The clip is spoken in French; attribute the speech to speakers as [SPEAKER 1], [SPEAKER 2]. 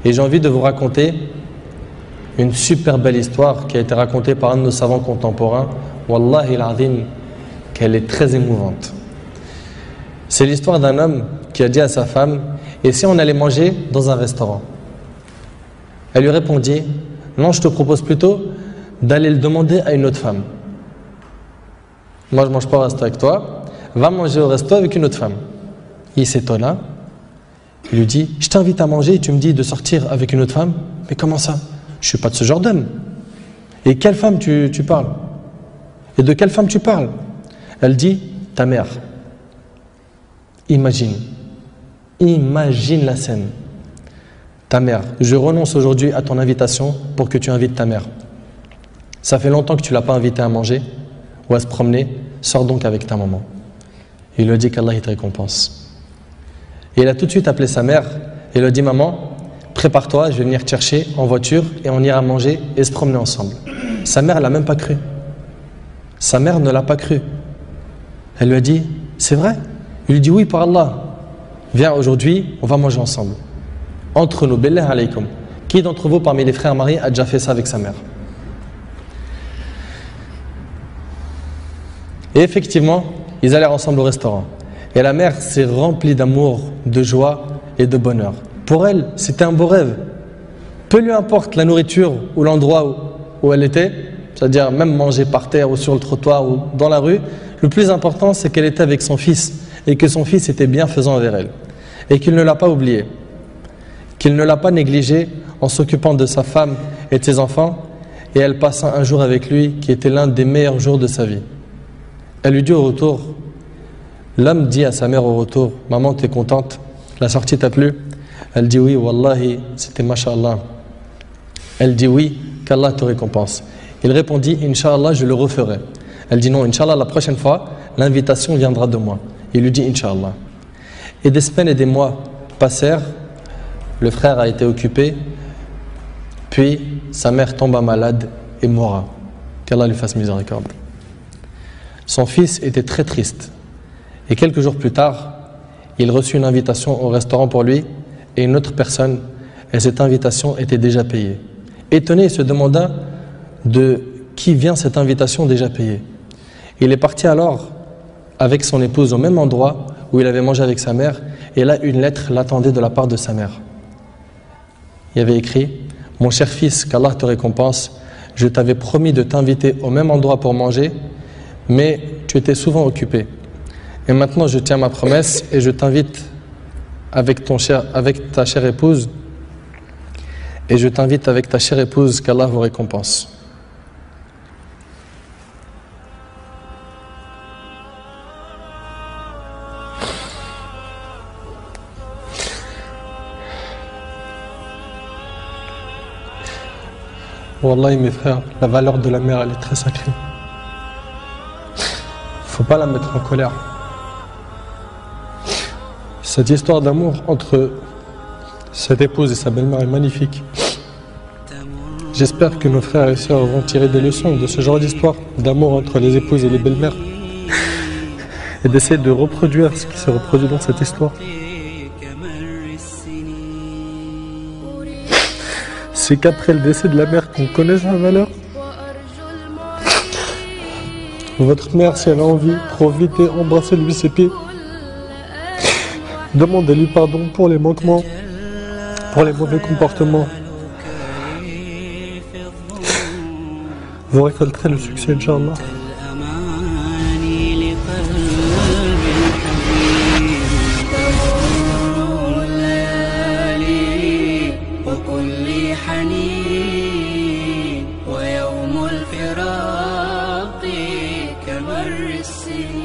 [SPEAKER 1] Et j'ai envie de vous raconter une super belle histoire qui a été racontée par un de nos savants contemporains. Wallahi al-azim, qu'elle est très émouvante. C'est l'histoire d'un homme qui a dit à sa femme: et si on allait manger dans un restaurant? Elle lui répondit: non, je te propose plutôt d'aller le demander à une autre femme. Moi, je ne mange pas au resto avec toi, va manger au resto avec une autre femme. Il s'étonna, il lui dit: je t'invite à manger et tu me dis de sortir avec une autre femme? Mais comment ça? Je ne suis pas de ce genre d'homme. Et quelle femme tu parles? Et de quelle femme tu parles? Elle dit: ta mère. Imagine la scène. Ta mère: je renonce aujourd'hui à ton invitation pour que tu invites ta mère. Ça fait longtemps que tu ne l'as pas invitée à manger ou à se promener, sors donc avec ta maman. Il lui dit qu'Allah te récompense. Et il a tout de suite appelé sa mère et lui a dit: maman, prépare-toi, je vais venir te chercher en voiture et on ira manger et se promener ensemble. Sa mère, elle n'a même pas cru. Sa mère ne l'a pas cru. Elle lui a dit: c'est vrai? Il lui dit: oui, par Allah. Viens, aujourd'hui, on va manger ensemble. Entre nous, billah alaykum. Qui d'entre vous, parmi les frères mariés, a déjà fait ça avec sa mère? Et effectivement, ils allèrent ensemble au restaurant. Et la mère s'est remplie d'amour, de joie et de bonheur. Pour elle, c'était un beau rêve. Peu lui importe la nourriture ou l'endroit où elle était, c'est-à-dire même manger par terre ou sur le trottoir ou dans la rue, le plus important, c'est qu'elle était avec son fils et que son fils était bienfaisant envers elle. Et qu'il ne l'a pas oublié, qu'il ne l'a pas négligé en s'occupant de sa femme et de ses enfants, et elle passa un jour avec lui qui était l'un des meilleurs jours de sa vie. Elle lui dit au retour, l'homme dit à sa mère au retour: maman, t'es contente? La sortie t'a plu? Elle dit: oui, wallahi, c'était masha'Allah. Elle dit: oui, qu'Allah te récompense. Il répondit: Inch'Allah, je le referai. Elle dit: non, Inch'Allah, la prochaine fois, l'invitation viendra de moi. Il lui dit: Inch'Allah. Et des semaines et des mois passèrent, le frère a été occupé, puis sa mère tomba malade et mourra. Qu'Allah lui fasse miséricorde. Son fils était très triste. Et quelques jours plus tard, il reçut une invitation au restaurant pour lui et une autre personne, et cette invitation était déjà payée. Étonné, il se demanda de qui vient cette invitation déjà payée. Il est parti alors avec son épouse au même endroit où il avait mangé avec sa mère, et là une lettre l'attendait de la part de sa mère. Il y avait écrit: mon cher fils, qu'Allah te récompense, je t'avais promis de t'inviter au même endroit pour manger, mais tu étais souvent occupé. Et maintenant je tiens ma promesse et je t'invite avec ta chère épouse, et je t'invite avec ta chère épouse, qu'Allah vous récompense. Wallahi mes frères, la valeur de la mère, elle est très sacrée. Faut pas la mettre en colère. Cette histoire d'amour entre cette épouse et sa belle-mère est magnifique. J'espère que nos frères et sœurs vont tirer des leçons de ce genre d'histoire d'amour entre les épouses et les belles-mères et d'essayer de reproduire ce qui s'est reproduit dans cette histoire. C'est qu'après le décès de la mère qu'on connaît sa valeur. Votre mère, si elle a envie, profitez, embrassez-lui ses pieds. Demandez-lui pardon pour les manquements, pour les mauvais comportements. Vous récolterez le succès, Inch'Allah.
[SPEAKER 2] ويوم الفراق كمر السنين.